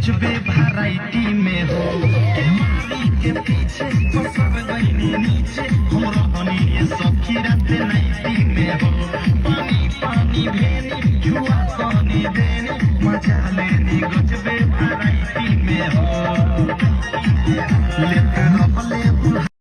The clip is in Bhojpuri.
वैरायटी में हो के पीछे सब गईनी नीचे हमरा बनी ये सखी रात नाइटी में हो पानी पानी भेनी जुआ पानी देनी मजा लेनी गजबे वैरायटी में हो लेते रह